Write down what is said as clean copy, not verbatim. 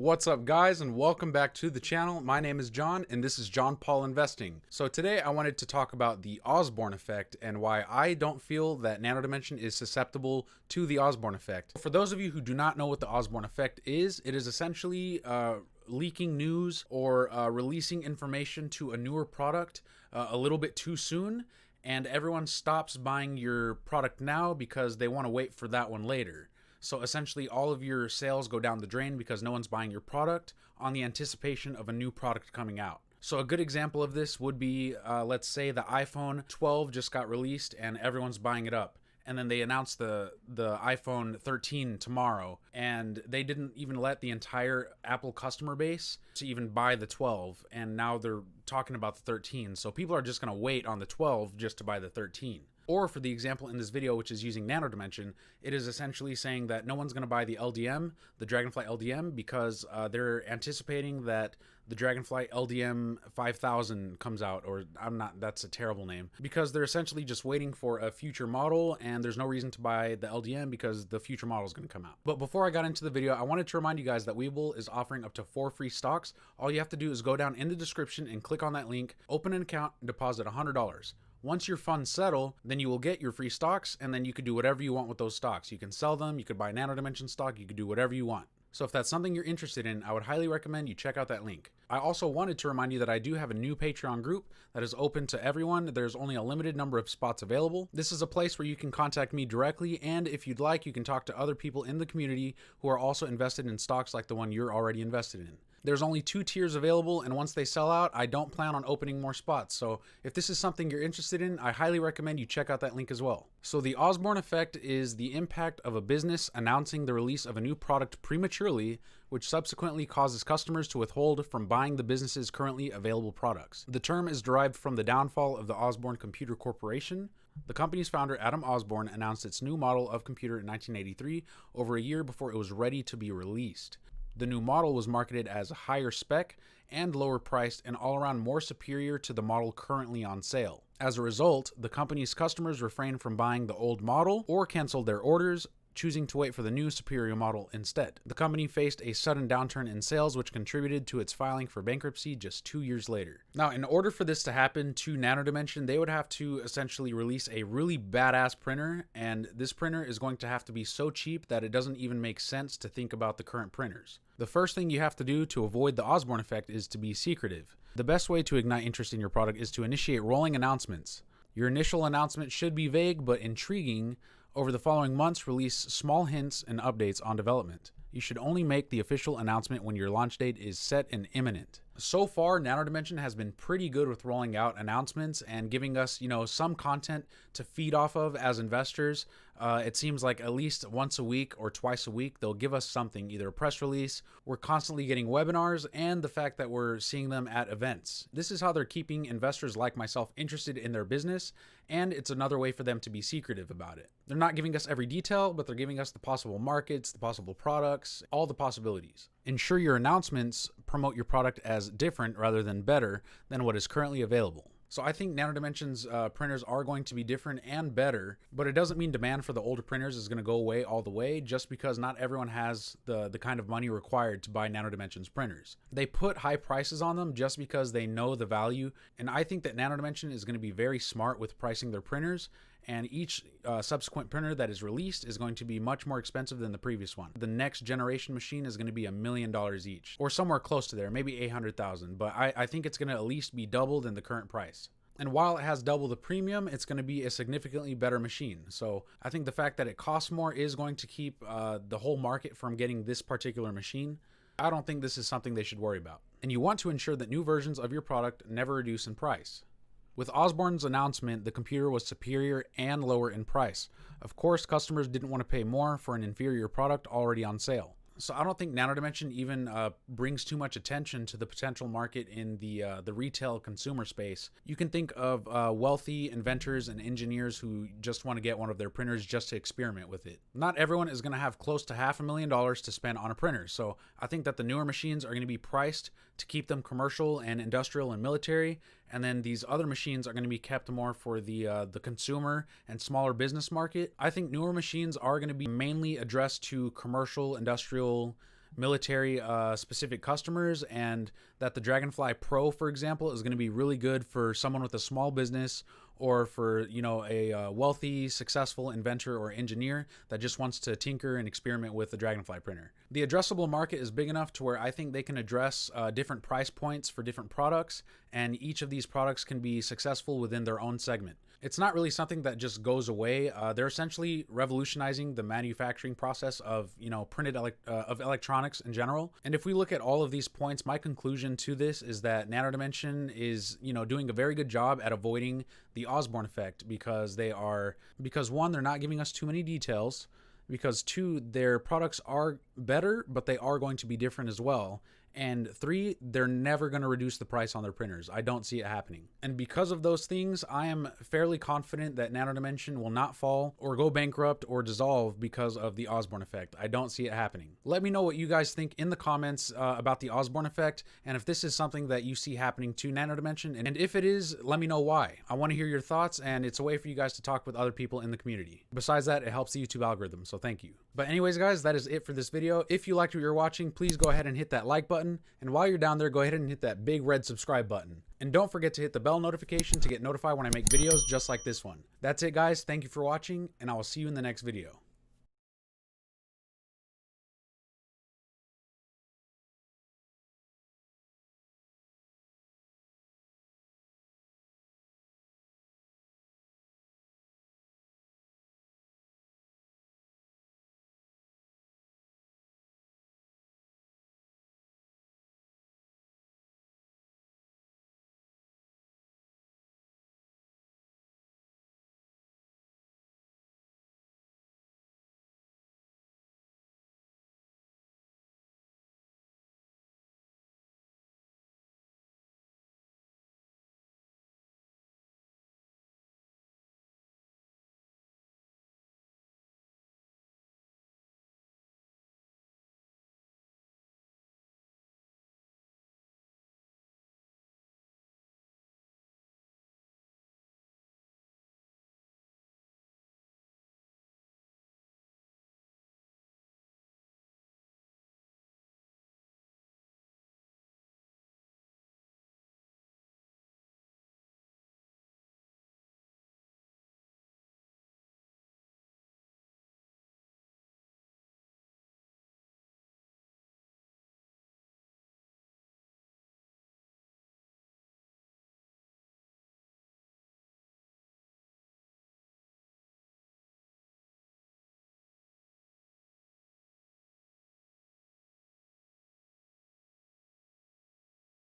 What's up guys, and welcome back to the channel. My name is John and this is John Paul Investing. So today I wanted to talk about the Osborne Effect and why I don't feel that Nano Dimension is susceptible to the Osborne Effect. For those of you who do not know what the Osborne Effect is, it is essentially leaking news or releasing information to a newer product a little bit too soon, and everyone stops buying your product now because they want to wait for that one later. So essentially all of your sales go down the drain because no one's buying your product on the anticipation of a new product coming out. So a good example of this would be, let's say the iPhone 12 just got released and everyone's buying it up. And then they announced the iPhone 13 tomorrow, and they didn't even let the entire Apple customer base to even buy the 12, and now they're talking about the 13. So people are just going to wait on the 12 just to buy the 13. Or for the example in this video, which is using Nano Dimension, it is essentially saying that no one's going to buy the LDM, the Dragonfly LDM, because they're anticipating that the Dragonfly LDM 5000 comes out, or that's a terrible name, because they're essentially just waiting for a future model, and there's no reason to buy the LDM because the future model is going to come out. But before I got into the video, I wanted to remind you guys that WEBULL is offering up to 4 free stocks. All you have to do is go down in the description and click on that link, open an account, and deposit $100. Once your funds settle, then you will get your free stocks, and then you could do whatever you want with those stocks. You can sell them, you could buy Nano Dimension stock, you could do whatever you want. So if that's something you're interested in, I would highly recommend you check out that link. I also wanted to remind you that I do have a new Patreon group that is open to everyone. There's only a limited number of spots available. This is a place where you can contact me directly, and if you'd like, you can talk to other people in the community who are also invested in stocks like the one you're already invested in. There's only 2 tiers available, and once they sell out, I don't plan on opening more spots. So if this is something you're interested in, I highly recommend you check out that link as well. So the Osborne Effect is the impact of a business announcing the release of a new product prematurely, which subsequently causes customers to withhold from buying the business's currently available products. The term is derived from the downfall of the Osborne Computer Corporation. The company's founder, Adam Osborne, announced its new model of computer in 1983, over a year before it was ready to be released. The new model was marketed as a higher spec and lower priced, and all around more superior to the model currently on sale. As a result, the company's customers refrained from buying the old model or canceled their orders, choosing to wait for the new superior model instead. The company faced a sudden downturn in sales, which contributed to its filing for bankruptcy just 2 years later. Now, in order for this to happen to Nano Dimension, they would have to essentially release a really badass printer, and this printer is going to have to be so cheap that it doesn't even make sense to think about the current printers. The first thing you have to do to avoid the Osborne Effect is to be secretive. The best way to ignite interest in your product is to initiate rolling announcements. Your initial announcement should be vague but intriguing. Over the following months, release small hints and updates on development. You should only make the official announcement when your launch date is set and imminent. So far, Nano Dimension has been pretty good with rolling out announcements and giving us, some content to feed off of as investors. It seems like at least once a week or twice a week, they'll give us something, either a press release. We're constantly getting webinars, and the fact that we're seeing them at events. This is how they're keeping investors like myself interested in their business, and it's another way for them to be secretive about it. They're not giving us every detail, but they're giving us the possible markets, the possible products, all the possibilities. Ensure your announcements promote your product as different rather than better than what is currently available. So I think Nano Dimension's printers are going to be different and better, but it doesn't mean demand for the older printers is going to go away all the way, just because not everyone has the kind of money required to buy Nano Dimension's printers. They put high prices on them just because they know the value, and I think that Nano Dimension is going to be very smart with pricing their printers, and each subsequent printer that is released is going to be much more expensive than the previous one. The next generation machine is going to be $1 million each, or somewhere close to there, maybe 800,000, but I think it's going to at least be doubled in the current price. And while it has double the premium, it's going to be a significantly better machine. So I think the fact that it costs more is going to keep the whole market from getting this particular machine. I don't think this is something they should worry about. And you want to ensure that new versions of your product never reduce in price. With Osborne's announcement, the computer was superior and lower in price. Of course, customers didn't want to pay more for an inferior product already on sale. So I don't think Nano Dimension even brings too much attention to the potential market in the retail consumer space. You can think of wealthy inventors and engineers who just want to get one of their printers just to experiment with it. Not everyone is going to have close to $500,000 to spend on a printer, so I think that the newer machines are going to be priced to keep them commercial and industrial and military, and then these other machines are going to be kept more for the consumer and smaller business market. I think newer machines are going to be mainly addressed to commercial, industrial, military specific customers, and that the Dragonfly Pro, for example, is going to be really good for someone with a small business, or for, you know, a wealthy, successful inventor or engineer that just wants to tinker and experiment with the Dragonfly printer. The addressable market is big enough to where I think they can address different price points for different products, and each of these products can be successful within their own segment. It's not really something that just goes away. They're essentially revolutionizing the manufacturing process of, you know, of electronics in general. And if we look at all of these points, my conclusion to this is that Nano Dimension is, you know, doing a very good job at avoiding the Osborne effect, because one, they're not giving us too many details, because two, their products are better, but they are going to be different as well. And three, they're never going to reduce the price on their printers. I don't see it happening. And because of those things, I am fairly confident that Nano Dimension will not fall or go bankrupt or dissolve because of the Osborne effect. I don't see it happening. Let me know what you guys think in the comments about the Osborne effect, and if this is something that you see happening to Nano Dimension. And if it is, let me know why. I want to hear your thoughts, and it's a way for you guys to talk with other people in the community. Besides that, it helps the YouTube algorithm, so thank you. But anyways, guys, that is it for this video. If you liked what you're watching, please go ahead and hit that like button. And while you're down there, go ahead and hit that big red subscribe button. And don't forget to hit the bell notification to get notified when I make videos just like this one. That's it, guys. Thank you for watching, and I will see you in the next video.